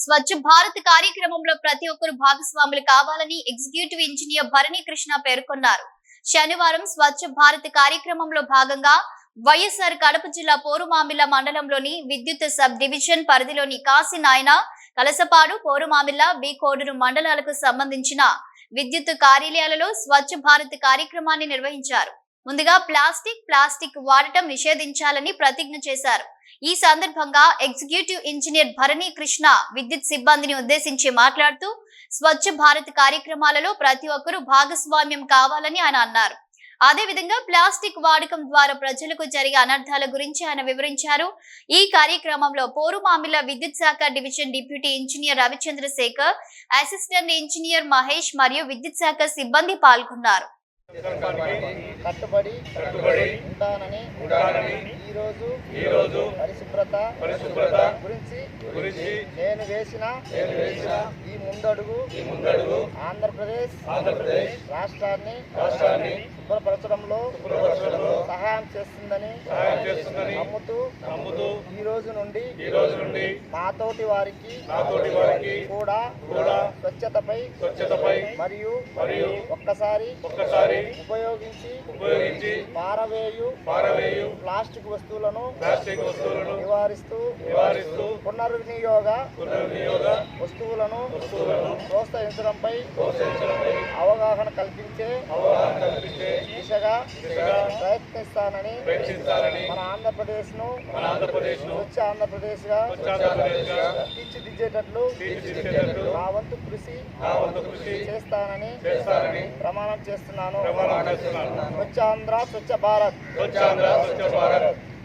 స్వచ్ఛ భారత్ కార్యక్రమంలో ప్రతి ఒక్కరు భాగస్వాములు కావాలని ఎగ్జిక్యూటివ్ ఇంజనీర్ భరణి కృష్ణ పేర్కొన్నారు. శనివారం స్వచ్ఛ భారత్ కార్యక్రమంలో భాగంగా వైఎస్ఆర్ కడప జిల్లా పోరుమామిళ్ల మండలంలోని విద్యుత్ సబ్ డివిజన్ పరిధిలోని కాశీనాయన, కలసపాడు, పోరుమామిళ్ల, బి కోడూరు మండలాలకు సంబంధించిన విద్యుత్ కార్యాలయాలలో స్వచ్ఛ భారత్ కార్యక్రమాన్ని నిర్వహించారు. ముందుగా ప్లాస్టిక్ వాడటం నిషేధించాలని ప్రతిజ్ఞ చేశారు. ఈ సందర్భంగా ఎగ్జిక్యూటివ్ ఇంజనీర్ భరణి కృష్ణ విద్యుత్ సిబ్బందిని ఉద్దేశించి మాట్లాడుతూ స్వచ్ఛ భారత్ కార్యక్రమాలలో ప్రతి ఒక్కరూ భాగస్వామ్యం కావాలని ఆయన అన్నారు. అదేవిధంగా ప్లాస్టిక్ వాడకం ద్వారా ప్రజలకు జరిగే అనర్థాల గురించి ఆయన వివరించారు. ఈ కార్యక్రమంలో పోరుమామిళ్ల విద్యుత్ శాఖ division deputy engineer Ravichandrasekhar, assistant engineer Mahesh మరియు విద్యుత్ శాఖ సిబ్బంది పాల్గొన్నారు. కట్టుబడి ఉంటానని ఈరోజు పరిశుభ్రత గురించి నేను వేసిన ఈ ముందడుగు ఆంధ్రప్రదేశ్ రాష్ట్రాన్ని శుభ్రపరచడంలో సహాయం చేస్తుందని నమ్ముతూ ఈ రోజు నుండి నాతోటి వారికి కూడా స్వచ్ఛతపై మరియు ఒక్కసారి ఉపయోగించి పారవేయు ప్లాస్టిక్ వస్తువులను నివారిస్తూ పునర్వినియోగ వస్తువులను ప్రోత్సహించడంపై అవగాహన కల్పించే దిశగా ప్రయత్నిస్తానని మన ఆంధ్రప్రదేశ్ ను స్వచ్ఛ ఆంధ్రప్రదేశ్ గా తీర్చిదిద్దేటట్లు నా వంతు కృషి చేస్తానని ప్రమాణం చేస్తున్నాను. స్వచ్ఛ ఆంధ్ర, స్వచ్ఛ భారత్.